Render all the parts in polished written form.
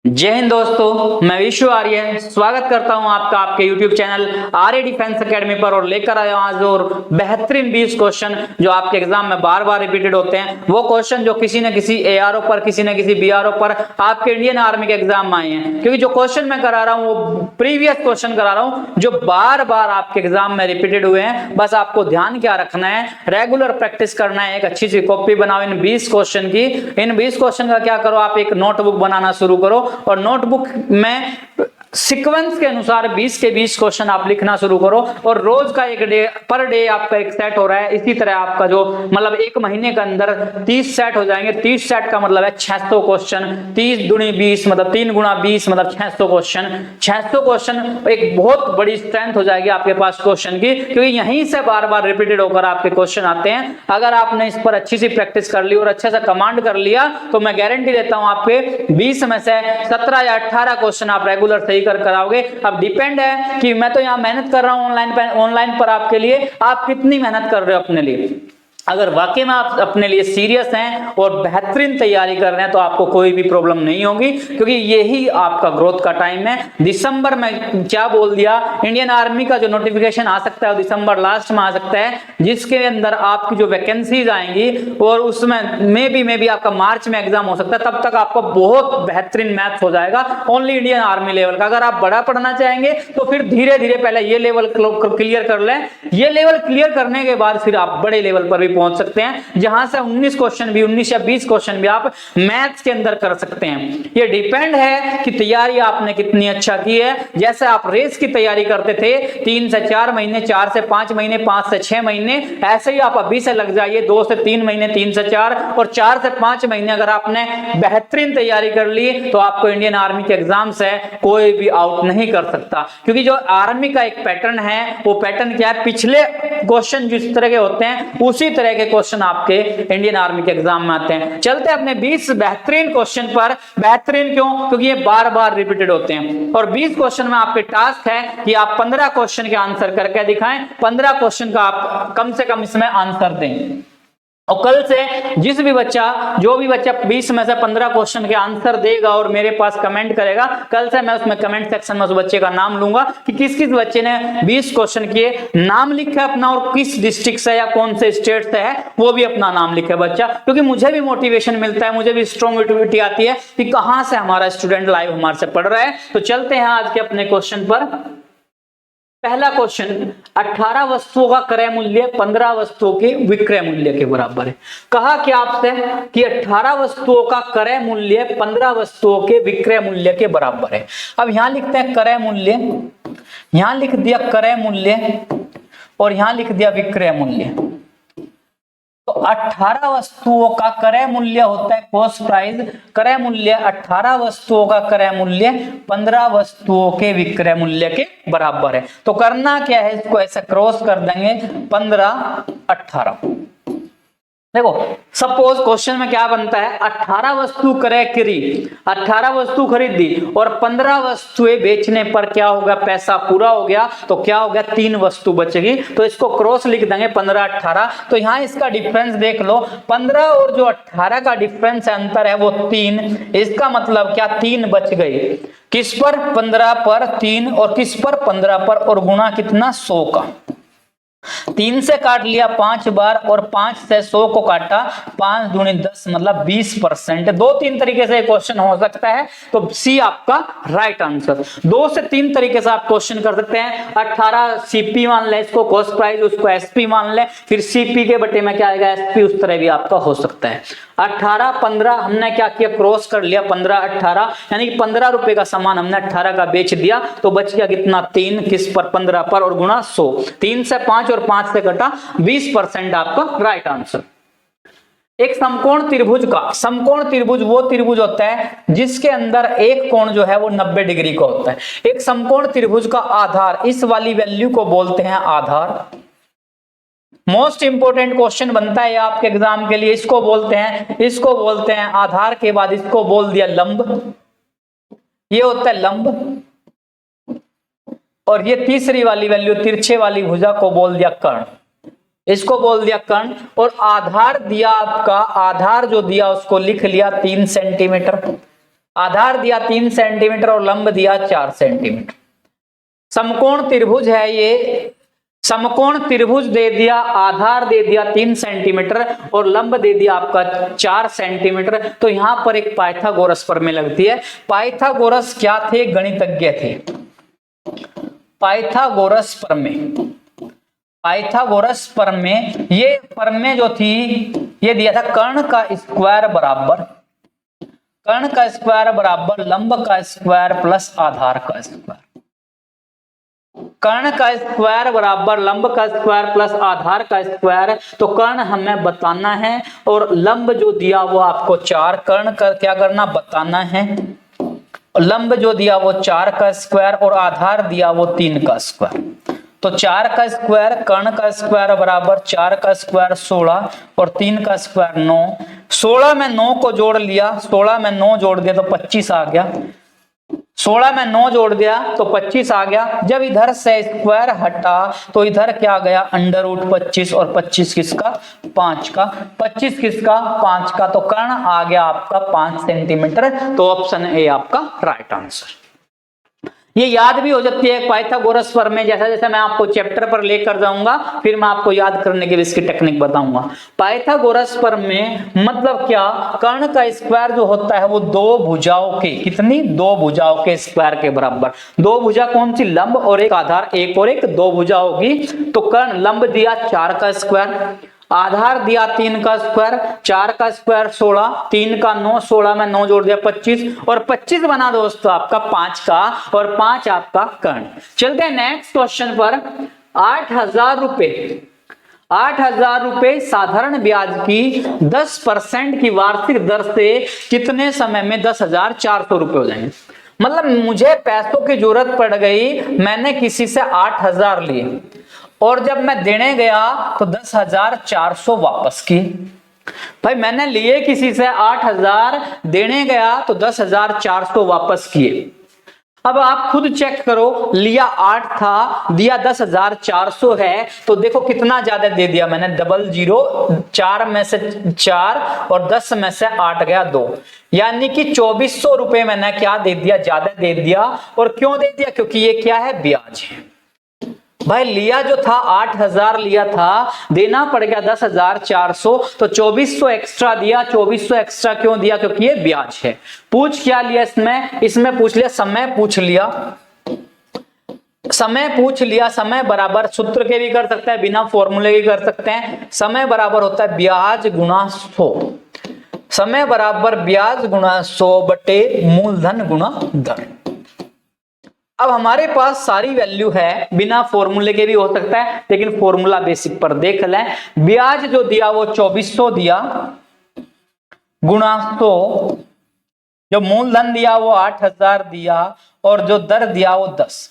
जय हिंद दोस्तों, मैं विशु आर्य स्वागत करता हूं आपका आपके YouTube चैनल आर्य डिफेंस एकेडमी पर और लेकर आया हूं आज और बेहतरीन 20 क्वेश्चन जो आपके एग्जाम में बार बार रिपीटेड होते हैं। वो क्वेश्चन जो किसी न किसी ARO पर किसी न किसी BRO पर आपके इंडियन आर्मी के एग्जाम में आए हैं, क्योंकि जो क्वेश्चन मैं करा रहा हूं वो प्रीवियस क्वेश्चन करा रहा हूं जो बार बार आपके एग्जाम में रिपीटेड हुए हैं। बस आपको ध्यान क्या रखना है, रेगुलर प्रैक्टिस करना है। एक अच्छी सी कॉपी बनाओ इन 20 क्वेश्चन की। इन 20 क्वेश्चन का क्या करो, आप एक नोटबुक बनाना शुरू करो और नोटबुक में सीक्वेंस के अनुसार 20 के 20 क्वेश्चन आप लिखना शुरू करो और रोज का एक डे पर डे आपका एक सेट हो रहा है। इसी तरह आपका जो मतलब एक महीने के अंदर 30 सेट हो जाएंगे। 30 सेट का मतलब है 600 क्वेश्चन। 30 दूनी 20 मतलब 3 गुना 20 मतलब 600 क्वेश्चन। 600 क्वेश्चन एक बहुत बड़ी स्ट्रेंथ हो जाएगी आपके पास क्वेश्चन की, क्योंकि यहीं से बार बार रिपीटेड होकर आपके क्वेश्चन आते हैं। अगर आपने इस पर अच्छी सी प्रैक्टिस कर ली और अच्छे से कमांड कर लिया तो मैं गारंटी देता हूं आपके 20 में से 17 या 18 क्वेश्चन आप रेगुलर सही कर कराओगे। अब डिपेंड है कि मैं तो यहां मेहनत कर रहा हूं ऑनलाइन पर आपके लिए, आप कितनी मेहनत कर रहे हो अपने लिए। अगर वाकई में आप अपने लिए सीरियस हैं और बेहतरीन तैयारी कर रहे हैं तो आपको कोई भी प्रॉब्लम नहीं होगी, क्योंकि यही आपका ग्रोथ का टाइम है। दिसंबर में क्या बोल दिया, इंडियन आर्मी का जो नोटिफिकेशन आ सकता है दिसंबर लास्ट में आ सकता है, जिसके अंदर आपकी जो वैकेंसीज आएंगी और उसमें मे बी आपका मार्च में एग्जाम हो सकता है। तब तक आपको बहुत बेहतरीन मैथ्स हो जाएगा ओनली इंडियन आर्मी लेवल का। अगर आप बड़ा पढ़ना चाहेंगे तो फिर धीरे धीरे पहले ये लेवल क्लियर कर लें। ये लेवल क्लियर करने के बाद फिर आप बड़े लेवल पर भी पहुंच सकते हैं, जहां से 19 क्वेश्चन भी 19 या 20 क्वेश्चन भी आप मैथ्स के अंदर कर सकते हैं। ये डिपेंड है कि तैयारी आपने कितनी अच्छा की है। जैसे आप रेस की तैयारी करते थे 3 से 4 महीने, 4 से 5 महीने, 5 से 6 महीने, ऐसे ही आप अभी से लग जाइए 2 से 3 महीने, 3 से 4 और 4 से 5 महीने। अगर आपने बेहतरीन तैयारी कर ली तो आपको इंडियन आर्मी के एग्जाम से कोई भी आउट नहीं कर सकता, क्योंकि जो आर्मी का एक पैटर्न है वो पैटर्न क्या है, पिछले क्वेश्चन जिस तरह के होते हैं उसी तरह के क्वेश्चन आपके इंडियन आर्मी के एग्जाम में आते हैं। चलते हैं अपने 20 बेहतरीन क्वेश्चन पर। बेहतरीन क्यों? क्योंकि ये बार बार रिपीटेड होते हैं और 20 क्वेश्चन में आपके टास्क है कि आप 15 क्वेश्चन के आंसर करके दिखाएं। 15 क्वेश्चन का आप कम से कम इसमें आंसर दें। और कल से जो भी बच्चा 20 में से 15 क्वेश्चन के आंसर देगा और मेरे पास कमेंट करेगा, कल से मैं उसमें कमेंट सेक्शन में उस बच्चे का नाम लूंगा कि किस किस बच्चे ने 20 क्वेश्चन किए, नाम लिखा अपना और किस डिस्ट्रिक्ट से या कौन से स्टेट से है वो भी अपना नाम लिखे बच्चा, क्योंकि मुझे भी मोटिवेशन मिलता है, मुझे भी स्ट्रॉन्ग मोटिविटी आती है कि कहां से हमारा स्टूडेंट लाइव हमारे से पढ़ रहा है। तो चलते हैं आज के अपने क्वेश्चन पर। पहला क्वेश्चन, 18 वस्तुओं का क्रय मूल्य 15 वस्तुओं के विक्रय मूल्य के बराबर है। कहा क्या आपसे कि 18 वस्तुओं का क्रय मूल्य 15 वस्तुओं के विक्रय मूल्य के बराबर है। अब यहां लिखते हैं क्रय मूल्य, यहां लिख दिया क्रय मूल्य और यहां लिख दिया विक्रय मूल्य। तो 18 वस्तुओं का क्रय मूल्य होता है कॉस्ट प्राइस। क्रय मूल्य 18 वस्तुओं का क्रय मूल्य 15 वस्तुओं के विक्रय मूल्य के बराबर है। तो करना क्या है, इसको ऐसे क्रॉस कर देंगे 15 18। देखो सपोज क्वेश्चन में क्या बनता है, 18 वस्तु क्रय करी, 18 वस्तु खरीदी और 15 वस्तुएं बेचने पर क्या होगा, पैसा पूरा हो गया तो क्या हो गया, 3 वस्तु बचेगी। तो इसको क्रॉस लिख देंगे 15 18। तो यहां इसका डिफरेंस देख लो, 15 और जो 18 का डिफरेंस है, अंतर है वो 3। इसका मतलब क्या, 3 बच गए। किस पर, 15 पर 3 और किस पर, 15 पर, और गुणा कितना, 100 का। 3 से काट लिया 5 बार और 5 से 100 को काटा, 5 दूनी 10 मतलब 20%। 2-3 तरीके से क्वेश्चन हो सकता है, तो सी आपका राइट आंसर। 2 से 3 तरीके से आप क्वेश्चन कर सकते हैं। 18 सीपी मान ले, इसको कॉस्ट प्राइस, उसको एसपी मान ले, फिर सीपी के बटे में क्या आएगा, एसपी, उस तरह भी आपका हो सकता है। 18 15 हमने क्या किया, क्रॉस कर लिया 15 18, यानी कि 15 रुपए का सामान हमने 18 का बेच दिया तो बच गया कितना, 3, किस पर, 15 पर, और गुणा 100। 3 से 5 और 5 से कटा, 20% आपका राइट आंसर। एक समकोण त्रिभुज का, समकोण त्रिभुज वो त्रिभुज होता है जिसके अंदर एक कोण जो है वो 90 डिग्री का होता है। एक समकोण त्रिभुज का आधार, इस वाली वैल्यू को बोलते हैं आधार। मोस्ट इंपोर्टेंट क्वेश्चन बनता है आपके एग्जाम के लिए, इसको बोलते हैं आधार। के बाद इसको बोल दिया लंब, ये होता है लंब। और ये तीसरी वाली वैल्यू, तिरछे वाली भुजा को बोल दिया कर्ण, इसको बोल दिया कर्ण। और आधार दिया आपका, आधार जो दिया उसको लिख लिया 3 सेंटीमीटर। आधार दिया 3 सेंटीमीटर और लंब दिया 4 सेंटीमीटर। समकोण त्रिभुज है ये, समकोण त्रिभुज दे दिया, आधार दे दिया 3 सेंटीमीटर और लंब दे दिया आपका 4 सेंटीमीटर। तो यहां पर एक पाइथागोरस प्रमेय लगती है। पाइथागोरस क्या थे? गणितज्ञ थे। पाइथागोरस प्रमेय, पाइथागोरस प्रमेय, ये प्रमेय जो थी ये दिया था कर्ण का स्क्वायर बराबर, कर्ण का स्क्वायर बराबर लंब का स्क्वायर प्लस आधार का स्क्वायर। कर्ण का स्क्वायर बराबर लंब का स्क्वायर प्लस आधार का स्क्वायर। तो कर्ण हमें बताना है और लंब जो दिया वो आपको 4, कर्ण का क्या करना? बताना है। लंब जो दिया वो 4 का स्क्वायर और आधार दिया वो 3 का स्क्वायर। तो 4 का स्क्वायर, कर्ण का स्क्वायर बराबर 4 का स्क्वायर 16 और 3 का स्क्वायर 9। 16 में 9 को जोड़ लिया, 16 में 9 जोड़ दिया तो 25 आ गया। 16 में 9 जोड़ दिया तो 25 आ गया। जब इधर से स्क्वायर हटा तो इधर क्या गया? अंडर रूट 25 और 25 किसका? 5 का। 25 किसका? 5 का। तो कर्ण आ गया आपका 5 सेंटीमीटर। तो ऑप्शन ए आपका राइट आंसर। ये याद भी हो जाती है पाइथागोरस प्रमेय। जैसा जैसा मैं आपको चैप्टर पर लेकर जाऊंगा फिर मैं आपको याद करने के लिए इसकी टेक्निक बताऊंगा। पाइथागोरस प्रमेय मतलब क्या? कर्ण का स्क्वायर जो होता है वो दो भुजाओं के, कितनी? दो भुजाओं के स्क्वायर के बराबर। दो भुजा कौन सी? लंब और एक आधार, एक और एक, दो भुजा होगी। तो कर्ण लंब दिया 4 का स्क्वायर, आधार दिया 3 का स्क्वायर, 4 का स्क्वायर 16, 3 का 9, 16 में 9 जोड़ दिया 25 और 25 बना दोस्तों आपका 5 का और 5 आपका कर्ण। चलते हैं नेक्स्ट क्वेश्चन पर। 8,000 रुपए, 8,000 रुपए साधारण ब्याज की 10% की वार्षिक दर से कितने समय में 10,400 रुपए हो जाएंगे? मतलब मुझे पैसों की जरूरत पड़ गई, मैंने किसी से 8,000 लिए और जब मैं देने गया तो 10,400 वापस किए। भाई मैंने लिए किसी से 8,000, देने गया तो 10,400 वापस किए। अब आप खुद चेक करो, लिया 8 था, दिया 10,400 है, तो देखो कितना ज्यादा दे दिया मैंने। 00, 4 में से 4 और 10 में से 8 गया 2, यानी कि 2400 रुपए मैंने क्या दे दिया? ज्यादा दे दिया। और क्यों दे दिया? क्योंकि ये क्या है? ब्याज है। भाई लिया जो था 8,000 लिया था, देना पड़ गया 10,400, तो 2400 एक्स्ट्रा दिया। 2400 एक्स्ट्रा क्यों दिया? क्योंकि ये ब्याज है। पूछ क्या लिया इसमें? इसमें पूछ लिया समय, पूछ लिया समय, पूछ लिया समय बराबर, सूत्र के भी कर सकते हैं, बिना फॉर्मूले के कर सकते हैं। समय बराबर होता है ब्याज गुणा 100, समय बराबर ब्याज गुणा 100 बटे मूलधन गुणा दर। अब हमारे पास सारी वैल्यू है, बिना फॉर्मूले के भी हो सकता है, लेकिन फॉर्मूला बेसिक पर देख लें। ब्याज जो दिया वो 2400 दिया गुणा 100, जो मूलधन दिया वो 8,000 दिया और जो दर दिया वो 10।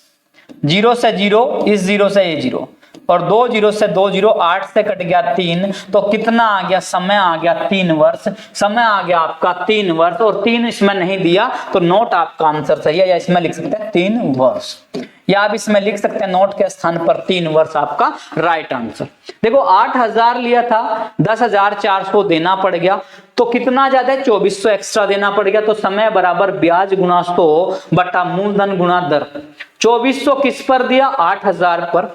0 से 0, इस 0 से ये 0 और 2 0 से 2 0, 8 से कट गया 3, तो कितना आ गया? समय आ गया 3 वर्ष। समय आ गया आपका 3 वर्ष और 3 इसमें नहीं दिया तो नोट आपका आंसर सही है, या इसमें लिख सकते हैं 3 वर्ष, या आप इसमें लिख सकते हैं नोट के स्थान पर 3 वर्ष आपका राइट आंसर। देखो 8,000 लिया था, 10,400 देना पड़ गया, तो कितना ज्यादा? 2400 एक्स्ट्रा देना पड़ गया। तो समय बराबर ब्याज गुणा 100 बटा मूलधन गुणा दर। 2400 किस पर दिया? 8,000 पर,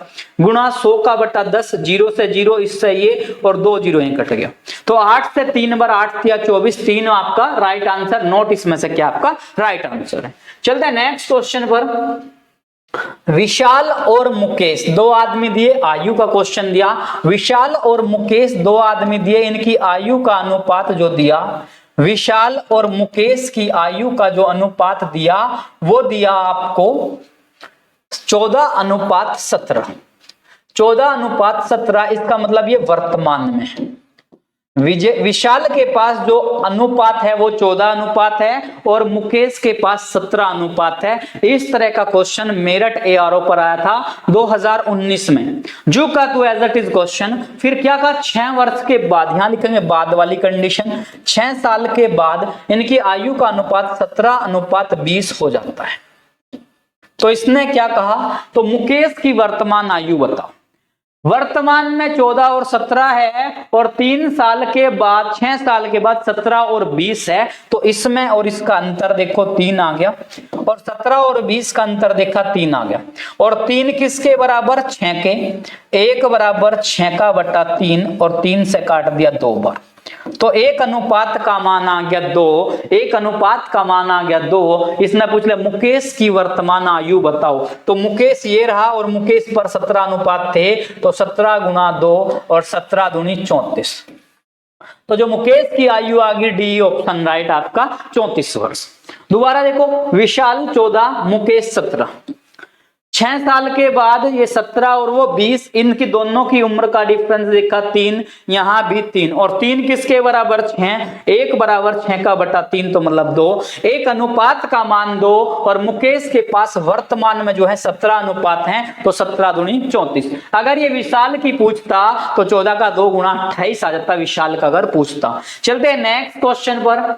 गुणा 100 का बटा 10, 0 से 0, इससे ये और 2 0 ही कट गया। तो 8 से 3 बार 8 दिया 24, 3 आपका राइट आंसर। नोट इसमें से क्या आपका राइट आंसर है। चलते हैं नेक्स्ट क्वेश्चन पर। विशाल और मुकेश दो आदमी दिए, आयु का क्वेश्चन दिया। विशाल और मुकेश दो आदमी दिए, इनकी आयु का अनुपात जो दिया, विशाल और मुकेश की आयु का जो अनुपात दिया वो दिया आपको 14:17। 14:17, इसका मतलब ये वर्तमान में है। विशाल के पास जो अनुपात है वो 14 है और मुकेश के पास 17 है। इस तरह का क्वेश्चन मेरठ एआरओ पर आया था 2019 में। जो का तो एज इट इज क्वेश्चन। फिर क्या कहा? 6 वर्ष के बाद, यहां लिखेंगे बाद वाली कंडीशन, 6 साल के बाद इनकी आयु का अनुपात 17:20 हो जाता है। तो इसने क्या कहा? तो मुकेश की वर्तमान आयु बताओ। वर्तमान में 14 और 17 है और 3 साल के बाद 6 साल के बाद 17 और 20 है, तो इसमें और इसका अंतर देखो 3 आ गया, और 17 और 20 का अंतर देखा 3 आ गया, और 3 किसके बराबर 6 के, 1 बराबर 6 का बटा 3, और 3 से काट दिया 2 बार, तो 1 अनुपात का मान आ गया 2, 1 अनुपात का मान आ गया 2। इसने पूछ लिया मुकेश की वर्तमान आयु बताओ, तो मुकेश ये रहा और मुकेश पर 17 अनुपात थे, तो 17 गुणा 2 और 17 दूनी 34, तो जो मुकेश की आयु आ गई डी ऑप्शन राइट आपका 34 वर्ष। दोबारा देखो, विशाल 14 मुकेश 17, 6 साल के बाद ये 17 और वो 20, इनकी दोनों की उम्र का डिफरेंस देखा 3, यहां भी 3, और 3 किसके बराबर 6, 1 बराबर 6 का बटा 3, तो मतलब 2, 1 अनुपात का मान 2, और मुकेश के पास वर्तमान में जो है 17 अनुपात है, तो 17 दूनी 34। अगर ये विशाल की पूछता तो 14 का 2 गुणा 28 आ जाता, विशाल का अगर पूछता। चलते हैं नेक्स्ट क्वेश्चन पर।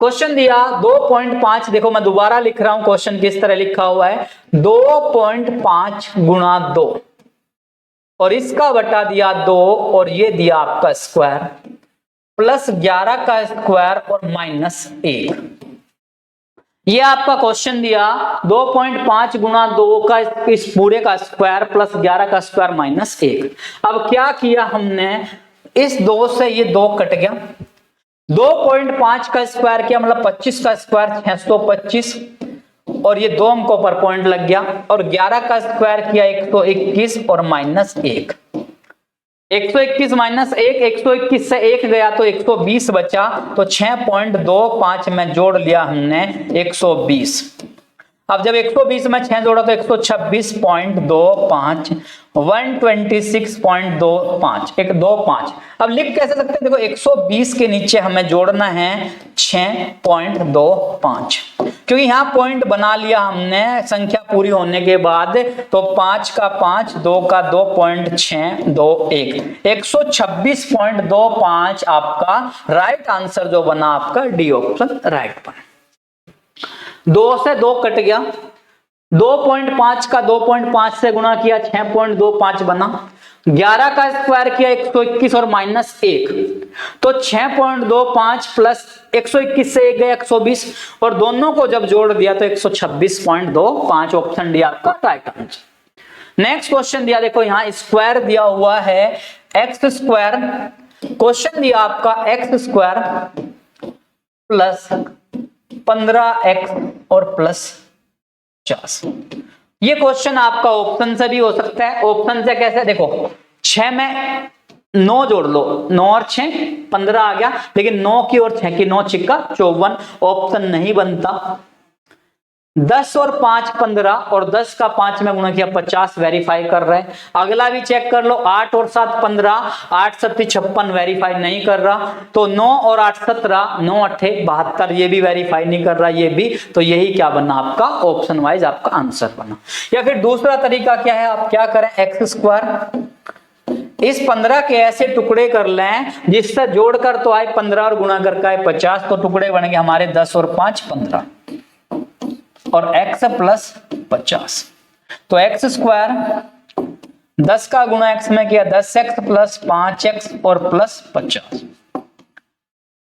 क्वेश्चन दिया 2.5, देखो मैं दोबारा लिख रहा हूं, क्वेश्चन किस तरह लिखा हुआ है, 2.5 गुणा 2 और इसका बटा दिया 2 और ये दिया आपका स्क्वायर प्लस 11 का स्क्वायर और माइनस 1। ये आपका क्वेश्चन दिया 2.5 गुणा 2 का इस पूरे का स्क्वायर प्लस 11 का स्क्वायर माइनस 1। अब क्या किया हमने, इस 2 से ये 2 कट गया, 2.5 का स्क्वायर किया मतलब 25 का स्क्वायर 625, और ये 2 अंकों पर पॉइंट लग गया, और 11 का स्क्वायर किया 121 और माइनस 1, 121 माइनस 1, 121 से 1 गया तो 120 बचा, तो 6.25 में जोड़ लिया हमने 120। अब जब 120 में 6 जोड़ा तो 126.25, 126.25, 125। अब लिख कैसे सकते हैं, देखो 120 के नीचे हमें जोड़ना है 6.25, क्योंकि यहां पॉइंट बना लिया हमने संख्या पूरी होने के बाद, तो 5 का 5, 2 का 2.621, 126.25 आपका राइट आंसर जो बना आपका डी ऑप्शन राइट बना। 2 से 2 कट गया, 2.5 का 2.5 से गुणा किया 6.25 बना, 11 का स्क्वायर किया 121 और माइनस 1, तो 6.25 प्लस 121 से 1 गया 120, और दोनों को जब जोड़ दिया तो 126.25, ऑप्शन डी आपका राइट आंसर। नेक्स्ट क्वेश्चन दिया, देखो यहां स्क्वायर दिया हुआ है एक्स स्क्वायर, क्वेश्चन दिया आपका एक्स स्क्वायर प्लस 15x और प्लस 50। ये क्वेश्चन आपका ऑप्शन से भी हो सकता है। ऑप्शन से कैसे, देखो 6 में 9 जोड़ लो, 9 और 6 15 आ गया, लेकिन 9 की और 6 की 9 छिक्का 54, ऑप्शन नहीं बनता। 10 और 5 15, और 10 का 5 में गुणा किया 50, वेरीफाई कर रहे हैं। अगला भी चेक कर लो, 8 और 7 15, 8 7 56, वेरीफाई नहीं कर रहा। तो 9 और 8 17, 9 8 72, ये भी वेरीफाई नहीं कर रहा, ये भी। तो यही क्या बना आपका ऑप्शन वाइज आपका आंसर बना। या फिर दूसरा तरीका क्या है, आप क्या करें, एक्स स्क्वायर इस 15 के ऐसे टुकड़े कर लें जिससे जोड़कर तो आए 15 और गुणा करके आए 50, तो टुकड़े बनेंगे हमारे 10 और 5 15 और x प्लस 50, तो एक्स स्क्वायर 10 का गुणा x में किया 10x प्लस 5x और प्लस 50।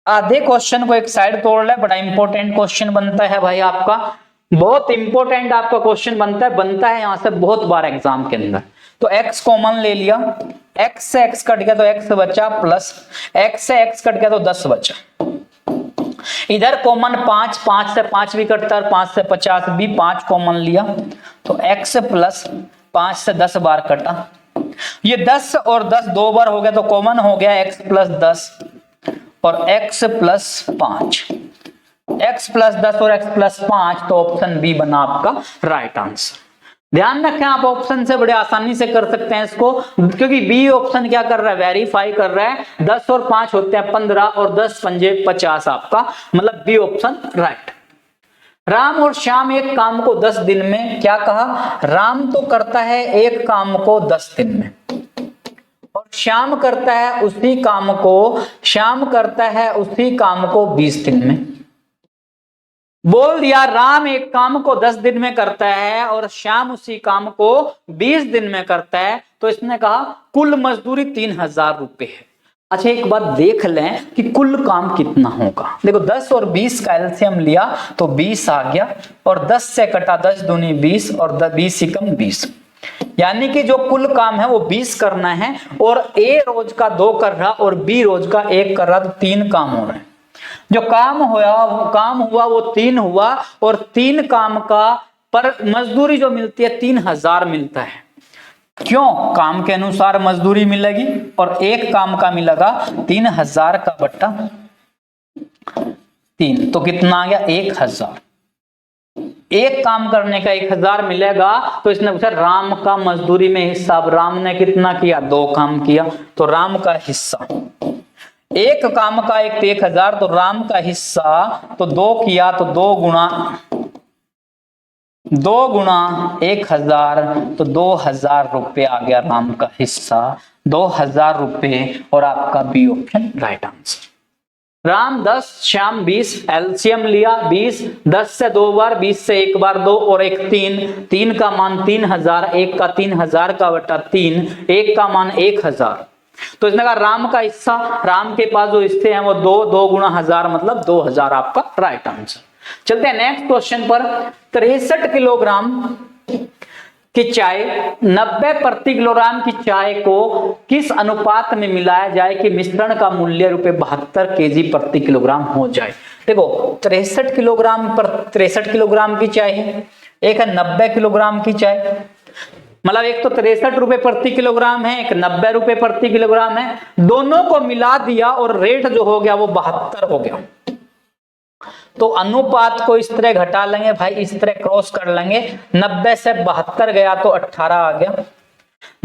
आधे क्वेश्चन को एक साइड तोड़ ले, बड़ा इंपॉर्टेंट क्वेश्चन बनता है भाई आपका, बहुत इंपॉर्टेंट आपका क्वेश्चन बनता है यहां से बहुत बार एग्जाम के अंदर। तो x कॉमन ले लिया, x से x कट गया तो x बचा, प्लस x से x कट गया तो 10 बचा, इधर कॉमन 5, 5 से 5 भी कटता है, 5 से 50 भी, 5 कॉमन लिया तो x प्लस 5 से 10 बार कटा, ये 10 और 10 2 बार हो गया तो कॉमन हो गया x प्लस 10 और x प्लस 5, x प्लस 10 और x प्लस 5, तो ऑप्शन बी बना आपका राइट आंसर। ध्यान रखें, आप ऑप्शन से बड़े आसानी से कर सकते हैं इसको, क्योंकि बी ऑप्शन क्या कर रहा है, वेरीफाई कर रहा है। 10 और 5 होते हैं 15 और 10 पंजे 50 आपका, मतलब बी ऑप्शन राइट। राम और श्याम एक काम को 10 दिन में, क्या कहा, राम तो करता है एक काम को 10 दिन में और श्याम करता है उसी काम को 20 दिन में। बोल दिया राम एक काम को 10 दिन में करता है और श्याम उसी काम को 20 दिन में करता है, तो इसने कहा कुल मजदूरी 3000 रुपए है। अच्छा एक बात देख लें कि कुल काम कितना होगा। देखो 10 और 20 का एलसीएम लिया तो 20 आ गया, और 10 से कटा 10 दूनी 20 और 20 ही कम 20, यानी कि जो कुल काम है वो 20 करना है, और ए रोज का 2 कर रहा और बी रोज का 1 कर रहा, तो 3 काम हो रहे हैं। जो काम हुआ वो 3 हुआ, और 3 काम का पर मजदूरी जो मिलती है 3000 मिलता है। क्यों? काम के अनुसार मजदूरी मिलेगी, और एक काम का मिलेगा 3000 का बट्टा 3, तो कितना आ गया 1000। एक काम करने का 1000 मिलेगा, तो इसने पूछा राम का मजदूरी में हिस्सा। राम ने कितना किया? 2 काम किया, तो राम का हिस्सा। एक काम का 1000, तो राम का हिस्सा तो 2 किया, तो 2 गुणा 1000, तो 2000 रुपए आ गया राम का हिस्सा, 2000 रुपए, और आपका B option right answer. Ram 10, Shyam 20, LCM लिया 20, 10 से 2 बार, 20 से 1 बार 2 और 1 3, 3 का मान 3000, 1 का 3000 का बटा 3, 1 का मान 1000। तो इसने कहा राम का हिस्सा, राम के पास जो हिस्से हैं वो 2 गुणा 1000 मतलब 2000 आपका राइट आंसर। चलते हैं नेक्स्ट क्वेश्चन पर। 63 किलोग्राम की चाय 90 प्रति किलोग्राम की चाय को किस अनुपात में मिलाया जाए कि मिश्रण का मूल्य ₹72 केजी प्रति किलोग्राम हो जाए। देखो 63 किलोग्राम की चाय है, एक है 90 किलोग्राम की चाय, मतलब एक तो 63 रुपए प्रति किलोग्राम है, एक 90 रुपए प्रति किलोग्राम है, दोनों को मिला दिया और रेट जो हो गया वो 72 हो गया। तो अनुपात को इस तरह घटा लेंगे भाई, इस तरह क्रॉस कर लेंगे, 90 से 72 गया तो 18 आ गया,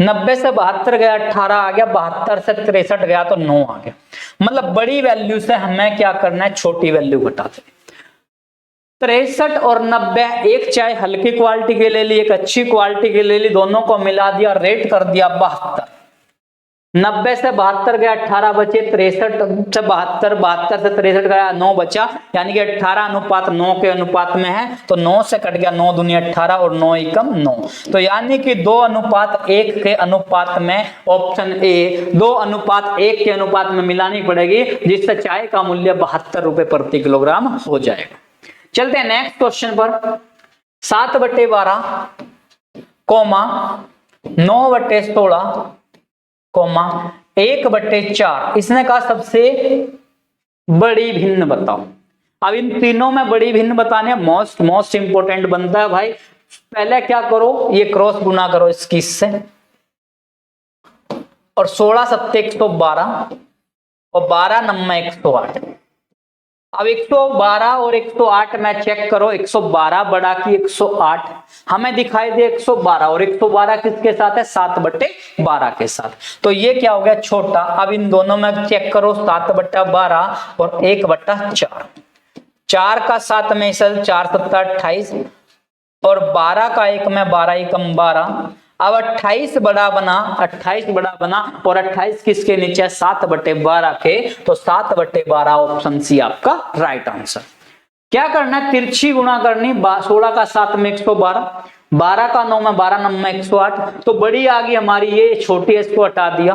90 से 72 गया 18 आ गया, 72 से 63 गया तो 9 आ गया। मतलब बड़ी वैल्यू से हमें क्या करना है, छोटी वैल्यू घटाते। 63 और 90, एक चाय हल्की क्वालिटी के ले ली, एक अच्छी क्वालिटी के ले ली, दोनों को मिला दिया, रेट कर दिया 72। 90 से 72 गया 18 बचे, 63 से 72, 72 से 63 गया 9 बचा, यानी कि 18 अनुपात 9 के अनुपात में है, तो 9 से कट गया 9 दूनी 18 और 9 एकम 9, तो यानी कि 2 अनुपात 1 के अनुपात में ऑप्शन ए 2 अनुपात 1 के अनुपात में मिलानी पड़ेगी, जिससे चाय का मूल्य 72 रुपए प्रति किलोग्राम हो जाएगा। चलते हैं नेक्स्ट क्वेश्चन पर। 7/12 कोमा 9/16 कोमा 1/4, इसने कहा सबसे बड़ी भिन्न बताओ। अब इन तीनों में बड़ी भिन्न बताने मोस्ट इंपोर्टेंट बनता है भाई। पहले क्या करो, ये क्रॉस गुना करो इसकी इससे, और 16 7 112 और 12 9 108। अब 112 और 108 में चेक करो, 112 बड़ा की 108, हमें दिखाई दे 112, और 112 किसके साथ है, 7/12 के साथ, तो ये क्या हो गया छोटा। अब इन दोनों में चेक करो, 7/12 और 1/4, 4 का 7 में 4 7 28, और 12 का 1 में 12 एकम 12। अब 28 बड़ा बना और 28 किसके नीचे, 7/12 के, तो 7/12 ऑप्शन सी आपका राइट आंसर। क्या करना है, तिरछी गुणा करनी, 16 का 7 में 112, 12 का 9 में 12 9 में 108, तो बड़ी आ गई हमारी ये, छोटी है इसको हटा दिया।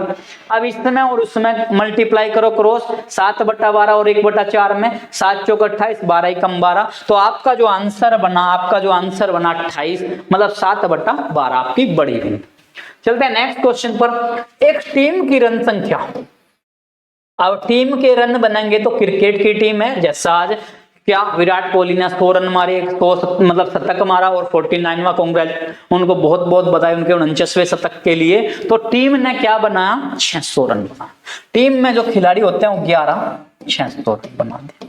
अब इसमें और उसमें मल्टीप्लाई करो क्रॉस, 7/12 और 1/4 में, 7 चौक 28, 12 एकम 12, तो आपका जो आंसर बना 28, मतलब 7/12 आपकी बड़ी भिन्न। चलते हैं नेक्स्ट क्वेश्चन पर। एक टीम की रन संख्या, अब टीम के रन बनेंगे तो क्रिकेट की टीम है, जैसा आज क्या विराट कोहली ने 100 रन मारे, 100 मतलब शतक मारा, और 49वां कांग्रेस, उनको बहुत बहुत बधाई उनके 49वें शतक के लिए। तो टीम ने क्या बनाया, 600 रन बना। टीम में जो खिलाड़ी होते हैं वो 11, 600 रन बना दे।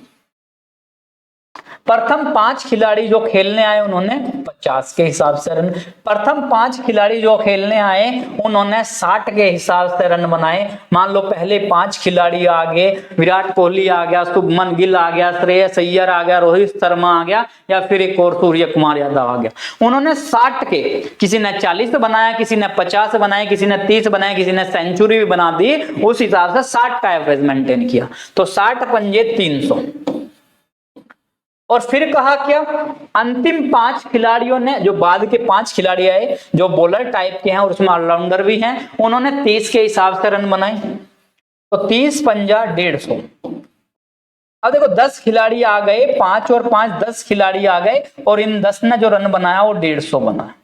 प्रथम 5 खिलाड़ी जो खेलने आए उन्होंने 50 के हिसाब से रन, प्रथम 5 खिलाड़ी जो खेलने आए उन्होंने 60 के हिसाब से रन बनाए। मान लो पहले 5 खिलाड़ी आ गए, विराट कोहली आ गया, शुभमन गिल आ गया, श्रेयस अय्यर आ गया, रोहित शर्मा आ गया, या फिर एक और सूर्य कुमार यादव आ गया। उन्होंने 60 के, किसी ने 40 बनाया, किसी ने 50 बनाए, किसी ने 30 बनाए, किसी ने सेंचुरी भी बना दी, उस हिसाब से 60 का एवरेज मेंटेन किया। तो 60 पंजे 300, और फिर कहा क्या, अंतिम 5 खिलाड़ियों ने, जो बाद के 5 खिलाड़ी आए जो बॉलर टाइप के हैं और उसमें ऑलराउंडर भी हैं, उन्होंने 30 के हिसाब से रन बनाए। तो 30 पंजा 150। अब देखो 10 खिलाड़ी आ गए, 5 और 5 10 खिलाड़ी आ गए, और इन 10 ने जो रन बनाया वो 150 बना।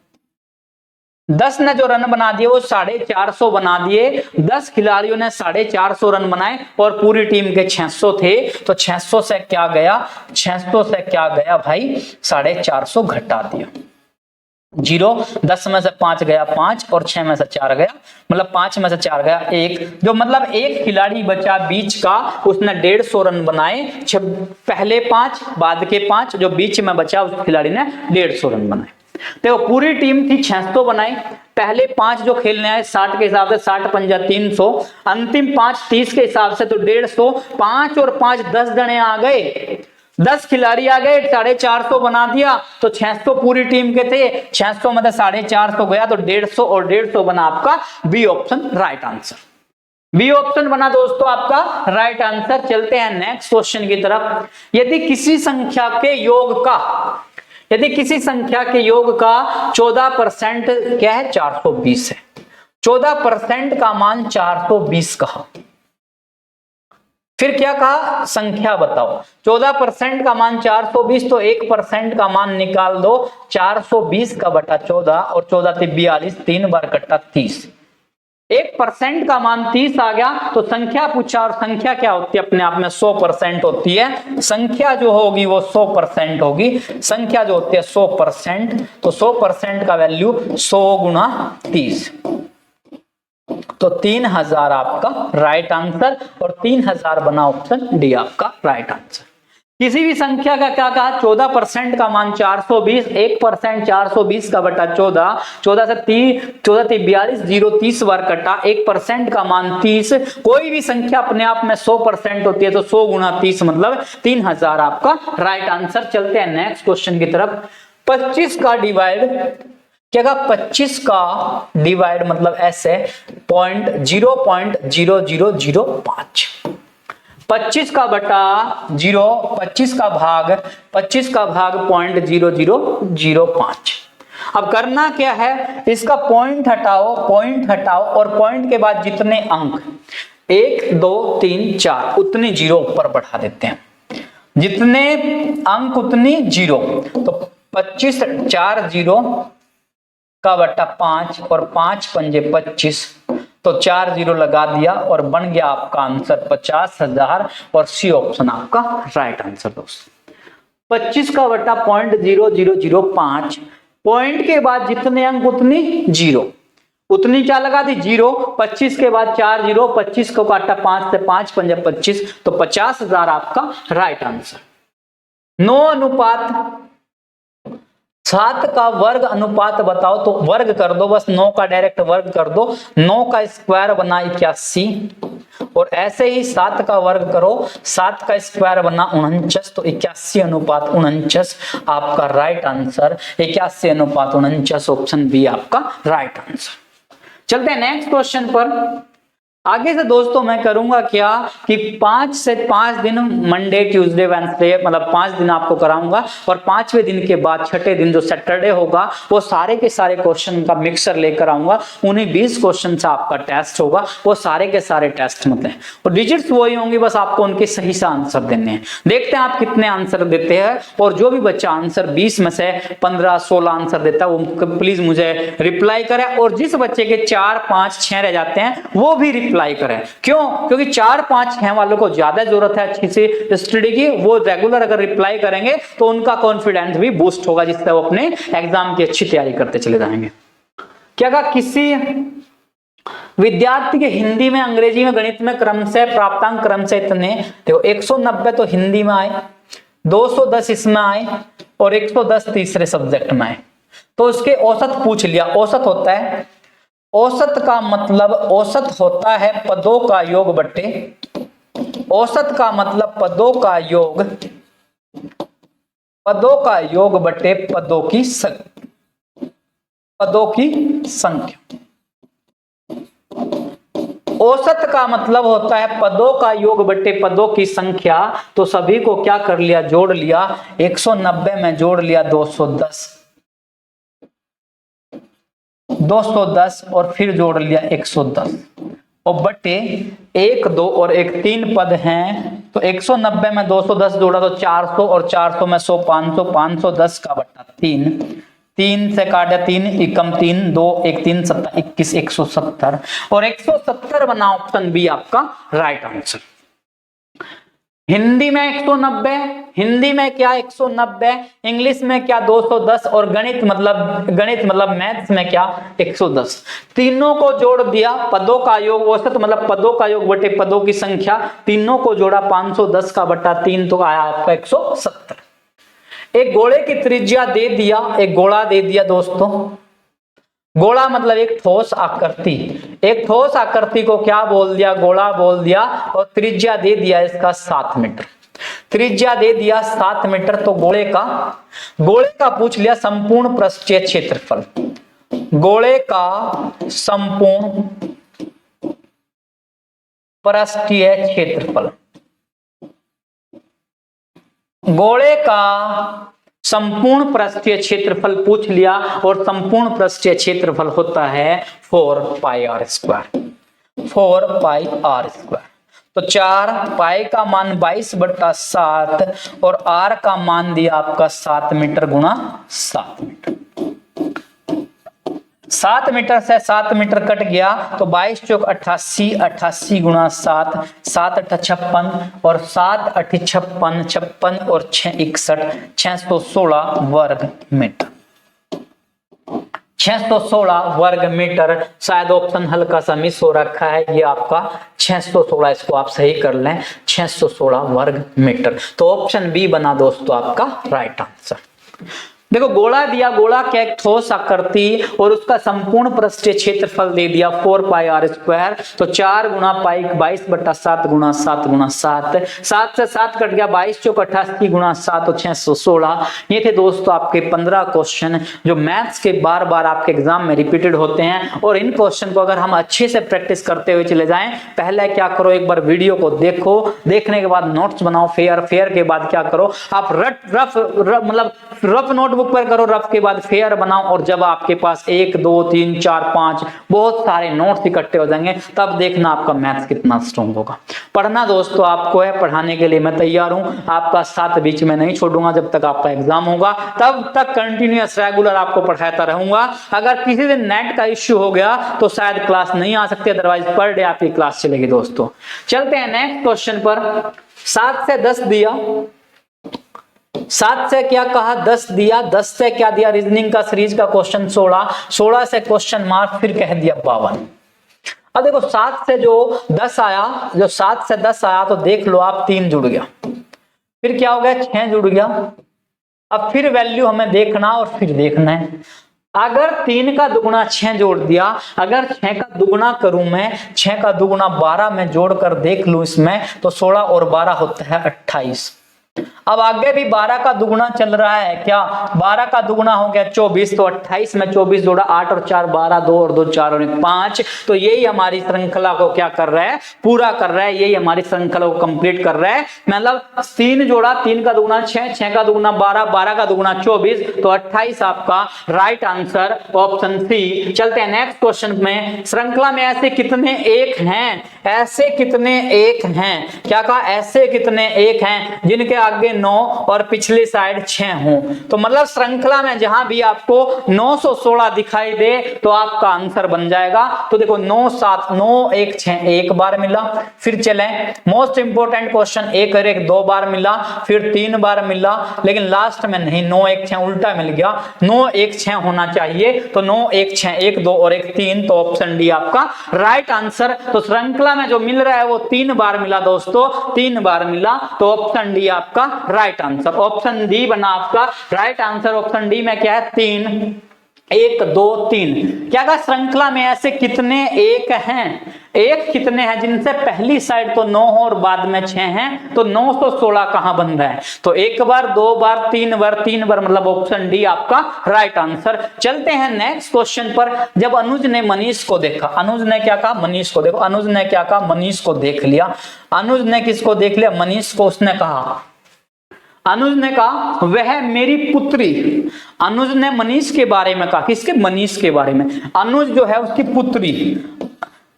10 ने जो रन बना दिए वो 450 बना दिए। 10 खिलाड़ियों ने 450 रन बनाए और पूरी टीम के 600 थे। तो 600 से क्या गया, 600 से क्या गया भाई, 450 घटा दिया। 0, 10 में से 5 गया 5 और 6 में से 4 गया, मतलब 5 में से 4 गया 1, जो मतलब एक खिलाड़ी बचा बीच का, उसने 150 रन बनाए। पहले 5 बाद के 5, जो बीच में बचा उस खिलाड़ी ने 150 रन बनाए। तो पूरी टीम थी 600 बनाई। पहले 5 जो खेलने आए 60 के हिसाब से, 60 पंजा 300, अंतिम 5 30 के हिसाब से तो 150, 5 और 5 10 जने आ गए, 10 खिलाड़ी आ गए, 450 बना दिया। तो 600 पूरी टीम के थे, 600 में 450 गया तो 150 और 150 बना आपका B option right answer. B option बना दोस्तों आपका राइट आंसर। चलते हैं नेक्स्ट क्वेश्चन की तरफ। यदि किसी संख्या के योग का 14% क्या है, 420 है। 14% का मान 420 कहा। फिर क्या कहा, संख्या बताओ। 14% का मान 420, तो 1% का मान निकाल दो। 420 का बटा 14 और 14 से 42, 3 बार कट्टा 30। 1% का मान 30 आ गया। तो संख्या पूछा, और संख्या क्या होती है, अपने आप में 100% होती है। संख्या जो होगी वो 100% होगी। संख्या जो होती है 100%, तो 100% का वैल्यू 100 गुणा 30, तो 3000 आपका राइट आंसर। और 3000 बना ऑप्शन डी आपका राइट आंसर। किसी भी संख्या का क्या कहा, 14% का मान 420, 1% 420 का बटा 14, 14 से 42, 0 30 बार कटा, 1% का मान 30। कोई भी संख्या अपने आप में 100% होती है, तो 100 गुणा 30 मतलब 3000 आपका राइट आंसर। चलते हैं नेक्स्ट क्वेश्चन की तरफ। 25 का डिवाइड, क्या कहा, 25 का डिवाइड मतलब ऐसे 0.0005, 25 का बटा 0, 25 का भाग 0.0005। अब करना क्या है, इसका पॉइंट हटाओ और पॉइंट के बाद जितने अंक 1 2 3 4 उतनी 0 ऊपर बढ़ा देते हैं। जितने अंक उतनी 0, तो 25 4 0 का बटा 5 और 5 पंजे 25, तो 4 0 लगा दिया और बन गया आपका आंसर 50,000। और सी ऑप्शन आपका राइट आंसर दोस्तों। 25 का बटा 0.0005, पॉइंट के बाद जितने अंक उतनी 0, उतनी क्या लगा दी 0। 25 के बाद 4 0, 25 को काटा 5 से, 5 पंजे 25, तो 50,000 आपका राइट आंसर। 9:7 का वर्ग अनुपात बताओ, तो वर्ग कर दो बस, 9 का डायरेक्ट वर्ग कर दो। 9 का स्क्वायर बना 81, और ऐसे ही 7 का वर्ग करो, 7 का स्क्वायर बना 49, तो 81:49 आपका राइट आंसर। 81:49 ऑप्शन बी आपका राइट आंसर। चलते हैं नेक्स्ट क्वेश्चन पर। आगे से दोस्तों मैं करूंगा क्या कि 5 से 5 दिन, मंडे ट्यूसडे वेडनेसडे, मतलब 5 दिन आपको कराऊंगा, और 5वें दिन के बाद 6ठे दिन जो सैटरडे होगा वो सारे के सारे क्वेश्चन का मिक्सर लेकर आऊंगा। उन्हीं 20 क्वेश्चन से आपका टेस्ट होगा, वो सारे के सारे टेस्ट मतलब है, और डिजिट्स वही होंगी, बस आपको उनके सही से आंसर देने हैं। देखते हैं आप कितने आंसर देते हैं, और जो भी बच्चा आंसर 20 में से 15-16 आंसर देता है वो प्लीज मुझे रिप्लाई करे, और जिस बच्चे के 4 5 6 रह जाते हैं वो भी रिप्लाई करें। क्यों? क्योंकि 4 5 6 वालों को ज्यादा जरूरत है अच्छी से स्टडी की। वो रेगुलर अगर रिप्लाई करेंगे तो उनका कॉन्फिडेंस भी बूस्ट होगा, जिससे वो अपने एग्जाम की अच्छी तैयारी करते चले जाएंगे। क्या कहा, किसी विद्यार्थी के हिंदी में, अंग्रेजी में, गणित में क्रम से प्राप्तांक क्रम से इतने, देखो 190 तो हिंदी में आए, 210 इसमें आए, और 110 तीसरे सब्जेक्ट में आए, तो उसके औसत पूछ लिया। औसत होता है, औसत का मतलब, औसत होता है पदों का योग बटे, औसत का मतलब पदों का योग बटे पदों की संख्या। औसत का मतलब होता है पदों का योग बटे पदों की संख्या। तो सभी को क्या कर लिया, जोड़ लिया। 190 में जोड़ लिया 210 और फिर जोड़ लिया 110 और बटे 1 2 और 1 3 पद हैं। तो 190 में 210 जोड़ा तो 400 और 400 में 100 500, 510 का बटा 3, 3 से काटा 3 एकम 3 2 1 3 7 21 170 और 170 बना ऑप्शन बी आपका राइट आंसर। हिंदी में 190, हिंदी में क्या 190, इंग्लिश में क्या 210 और गणित मतलब मैथ्स में क्या 110। तीनों को जोड़ दिया, पदों का योग औसत मतलब पदों का योग बटे पदों की संख्या, तीनों को जोड़ा 510 का बटा 3 तो आया आपका 170। एक गोले की त्रिज्या दे दिया, एक गोला दे दिया दोस्तों। गोला मतलब एक ठोस आकृति, एक ठोस आकृति को क्या बोल दिया, गोला बोल दिया और त्रिज्या दे दिया इसका 7 मीटर। त्रिज्या दे दिया 7 मीटर तो गोले का पूछ लिया संपूर्ण पृष्ठीय क्षेत्रफल। गोले का संपूर्ण पृष्ठीय क्षेत्रफल, गोले का संपूर्ण पृष्ठीय क्षेत्रफल पूछ लिया और संपूर्ण पृष्ठीय क्षेत्रफल होता है 4 pi R square, 4 pi R square. तो 4 पाई का मान 22/7 और आर का मान दिया आपका 7 मीटर गुणा 7 मीटर। 7 मीटर से 7 मीटर कट गया तो 22 चौक 88, 88 गुणा 7, 7 8 56 और 7 8 56, 56 और 6 61, 616 वर्ग मीटर। 616 वर्ग मीटर। शायद ऑप्शन हल्का सा मिस हो रखा है, ये आपका 616, इसको आप सही कर लें, 616 वर्ग मीटर। तो ऑप्शन बी बना दोस्तों आपका राइट आंसर। देखो गोला दिया, गोला क्या एक ठोस आकृति और उसका संपूर्ण पृष्ठीय क्षेत्रफल दे दिया 4 पाई आर स्क्वायर। तो 4 गुणा पाई 22/7 गुणा 7 गुणा 7, 7 से 7 कट गया, 22 चौक 88 गुणा 7 और 616। ये थे दोस्तों आपके 15 क्वेश्चन जो मैथ्स के बार बार आपके एग्जाम में रिपीटेड होते हैं। और इन क्वेश्चन को अगर हम अच्छे से प्रैक्टिस करते हुए चले जाएं, पहले क्या करो, एक बार वीडियो को देखो, देखने के बाद नोट्स बनाओ, फेयर के बाद क्या करो, आप रफ नोटबुक पर करो, रफ के बाद फेयर बनाओ। और जब आपके पास 1 2 3 4 5 बहुत सारे नोट्स इकट्ठे हो जाएंगे, तब देखना आपका मैथ्स कितना स्ट्रॉन्ग होगा। पढ़ना दोस्तों आपको है, पढ़ाने के लिए मैं तैयार हूं, आपका साथ बीच में नहीं छोड़ूंगा। जब तक आपका एग्जाम होगा तब तक कंटिन्यूअस रेगुलर आपको पढ़ाता रहूंगा। अगर किसी दिन नेट का इश्यू हो गया तो शायद क्लास नहीं आ सकती, अदरवाइज पर डे आपकी क्लास चलेगी दोस्तों। चलते हैं नेक्स्ट क्वेश्चन पर। 7 से 10 दिया, 7 से क्या कहा 10 दिया, 10 से क्या दिया, रीजनिंग का सीरीज का क्वेश्चन 16, 16 से क्वेश्चन मार्क, फिर कह दिया 52। अब देखो 7 से जो 10 आया, जो 7 से 10 आया तो देख लो आप 3 जुड़ गया, फिर क्या हो गया 6 जुड़ गया। अब फिर वैल्यू हमें देखना और फिर देखना है। अगर 3 का दुगुना 6 जोड़ दिया, अगर 6 का दुगुना करूं मैं, 6 का दुगुना 12 में जोड़कर देख लूं इसमें, तो 16 और 12 होता है 28। अब आगे भी 12 का दुगुना चल रहा है, क्या 12 का दुगुना हो गया 24, तो 28 में 24 जोड़ा 8 और 4 12, 2 और 2 4 और 1 5। तो यही हमारी श्रृंखला को क्या कर रहा है, पूरा कर रहा है, यही हमारी श्रृंखला को कंप्लीट कर रहा है। मतलब 3 जोड़ा, 3 का दुगुना 6, 6 का दुगुना 12, 12 का दुगुना 24, तो 28 आपका राइट आंसर ऑप्शन सी। चलते हैं नेक्स्ट क्वेश्चन में। श्रृंखला में ऐसे कितने एक हैं, ऐसे कितने एक हैं, क्या कहा ऐसे कितने एक हैं जिनके आगे 9 और पिछली साइड 6 हो। तो मतलब श्रृंखला में जहां भी आपको 916 दिखाई दे तो आपका आंसर बन जाएगा। तो देखो 9 7 9 1 6 एक बार मिला, फिर चले मोस्ट इंपोर्टेंट क्वेश्चन 1 और 1 2 बार मिला, फिर 3 बार मिला, लेकिन लास्ट में नहीं 9 1 6 उल्टा मिल गया, 9 1 6 होना चाहिए। तो 9 1 6 1 2 और 1 3, तो ऑप्शन डी आपका राइट आंसर। तो श्रृंखला में जो मिल रहा है वो 3 बार मिला दोस्तों, 3 बार मिला, तो ऑप्शन डी आपका राइट आंसर। ऑप्शन डी बना आपका राइट आंसर। ऑप्शन डी में क्या है 3, 1 2 3, क्या कहा श्रृंखला में ऐसे कितने एक हैं, एक कितने हैं जिनसे पहली साइड तो 9 हो और बाद में 6 हैं, तो 916 कहां बन रहा है? तो 1 बार 2 बार 3 बार 3 बार, मतलब ऑप्शन डी आपका राइट आंसर। चलते हैं नेक्स्ट क्वेश्चन पर। जब अनुज ने मनीष को देखा, अनुज ने क्या कहा? मनीष को। देखो अनुज ने क्या कहा? मनीष को देख लिया। अनुज ने किसको देख लिया? मनीष को। उसने कहा, अनुज ने कहा वह मेरी पुत्री। अनुज ने मनीष के बारे में कहा, किसके? मनीष के बारे में। अनुज जो है उसकी पुत्री,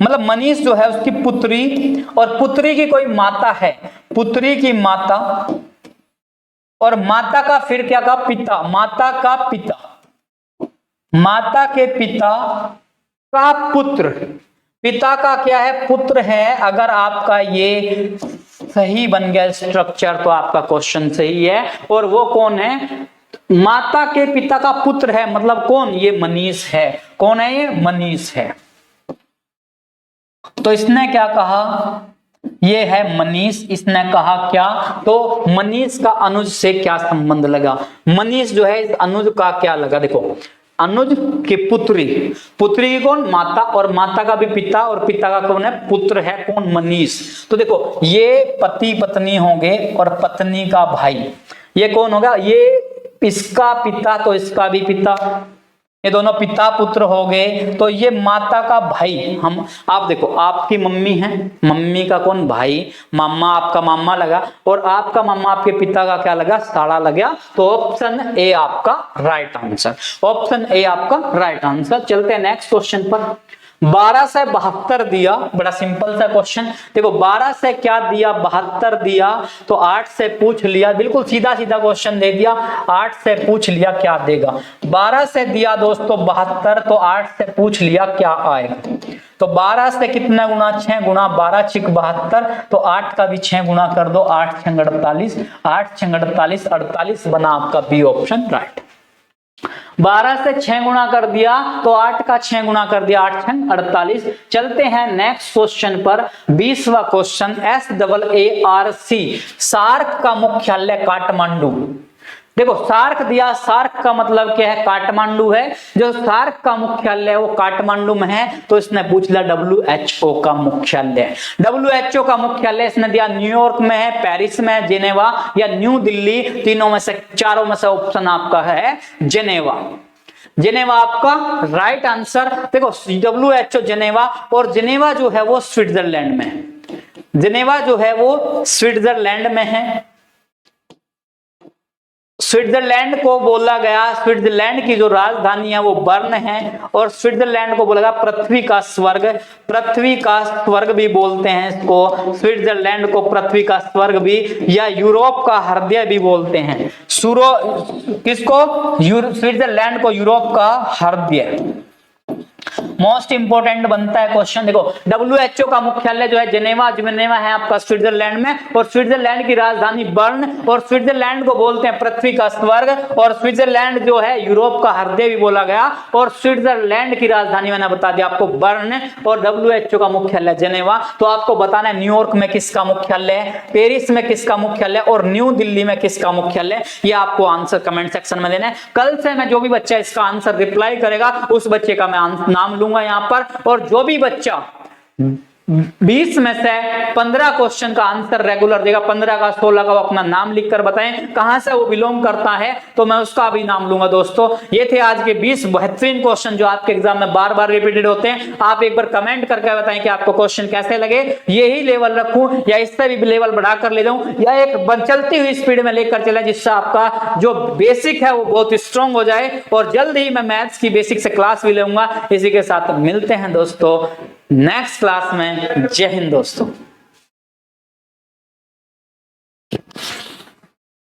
मतलब मनीष जो है उसकी पुत्री, और पुत्री की कोई माता है, पुत्री की माता, और माता का फिर क्या कहा? पिता। माता का पिता, माता के पिता का पुत्र, पिता का क्या है? पुत्र है। अगर आपका ये सही बन गया स्ट्रक्चर तो आपका क्वेश्चन सही है। और वो कौन है? माता के पिता का पुत्र है, मतलब कौन? ये मनीष है। कौन है ये? मनीष है। तो इसने क्या कहा? ये है मनीष। इसने कहा क्या? तो मनीष का अनुज से क्या संबंध लगा? मनीष जो है इस अनुज का क्या लगा? देखो अनुज की पुत्री, पुत्री की कौन? माता, और माता का भी पिता, और पिता का कौन है? पुत्र है। कौन? मनीष। तो देखो ये पति पत्नी होंगे और पत्नी का भाई, ये कौन होगा? ये इसका पिता, तो इसका भी पिता, ये दोनों पिता पुत्र हो गए। तो ये माता का भाई, हम आप देखो आपकी मम्मी है, मम्मी का कौन? भाई। मामा आपका मामा लगा, और आपका मामा आपके पिता का क्या लगा? साला लगा। तो ऑप्शन ए आपका राइट आंसर, ऑप्शन ए आपका राइट आंसर। चलते हैं नेक्स्ट क्वेश्चन पर। 12 से 72 दिया, बड़ा सिंपल सा क्वेश्चन। देखो 12 से क्या दिया? 72 दिया। तो 8 से पूछ लिया, बिल्कुल सीधा सीधा क्वेश्चन दे दिया। 8 से पूछ लिया क्या देगा? 12 से दिया दोस्तों 72, तो 8 से पूछ लिया क्या आएगा? तो 12 से कितना गुना? 6 गुना 12 6 72, तो 8 का भी 6 गुना कर दो, 8 6 48, 8 6 48, 48 बना आपका बी ऑप्शन राइट। 12 से 6 गुना कर दिया तो 8 का 6 गुना कर दिया, 8 6 48। चलते हैं नेक्स्ट क्वेश्चन पर। 20वां क्वेश्चन। SAARC, सार्क का मुख्यालय काठमांडू। देखो सार्क दिया, सार्क का मतलब क्या है? काठमांडू है। जो सार्क का मुख्यालय है वो काठमांडू में है। तो इसने पूछ लिया WHO का मुख्यालय। WHO का मुख्यालय इसने दिया न्यूयॉर्क में है, पेरिस में है, जेनेवा या न्यू दिल्ली। तीनों में से, चारों में से ऑप्शन आपका है जेनेवा। जेनेवा आपका राइट आंसर। देखो WHO जेनेवा, और जेनेवा जो है वो स्विट्जरलैंड में है। जेनेवा जो है वो स्विट्जरलैंड में है। स्विट्जरलैंड को बोला गया, स्विट्जरलैंड की जो राजधानी है वो बर्न है, और स्विट्जरलैंड को बोला गया पृथ्वी का स्वर्ग। पृथ्वी का स्वर्ग भी बोलते हैं इसको, स्विट्जरलैंड को पृथ्वी का स्वर्ग भी, या यूरोप का हृदय भी बोलते हैं। किसको? स्विट्जरलैंड को यूरोप का हृदय। मोस्ट इंपोर्टेंट बनता है क्वेश्चन। देखो WHO का मुख्यालय जो है जेनेवा, जेनेवा है आपका स्विट्जरलैंड में, और स्विट्जरलैंड की राजधानी बर्न, और स्विट्जरलैंड को बोलते हैं पृथ्वी का स्वर्ग, और स्विट्जरलैंड जो है यूरोप का हृदय भी बोला गया, और स्विट्जरलैंड की राजधानी मैंने बता दिया आपको बर्न, और WHO का मुख्यालय जेनेवा। तो आपको बताना है न्यूयॉर्क में किसका मुख्यालय है, पेरिस में किसका मुख्यालय, और न्यू दिल्ली में किसका मुख्यालय। ये आपको आंसर कमेंट सेक्शन में देना है। कल से मैं जो भी बच्चा इसका आंसर रिप्लाई करेगा उस बच्चे का मैं नाम लूंगा यहां पर, और जो भी बच्चा 20 में से 15 क्वेश्चन का आंसर रेगुलर देगा, 15 का 16 का, वो अपना नाम लिखकर बताएं कहां से वो बिलोंग करता है, तो मैं उसका भी नाम लूंगा। दोस्तों ये थे आज के 20 बेहतरीन क्वेश्चन जो आपके एग्जाम में बार बार रिपीटेड होते हैं। आप एक बार कमेंट करके बताएं कि आपको क्वेश्चन कैसे लगे। यही लेवल रखूं या इससे भी लेवल बढ़ाकर ले जाऊं, या एक चलती हुई स्पीड में लेकर चले, जिससे आपका जो बेसिक है वो बहुत स्ट्रांग हो जाए। और जल्द ही मैं मैथ्स की बेसिक से क्लास भी लूंगा। इसी के साथ मिलते हैं दोस्तों नेक्स्ट क्लास में। जय हिंद दोस्तों।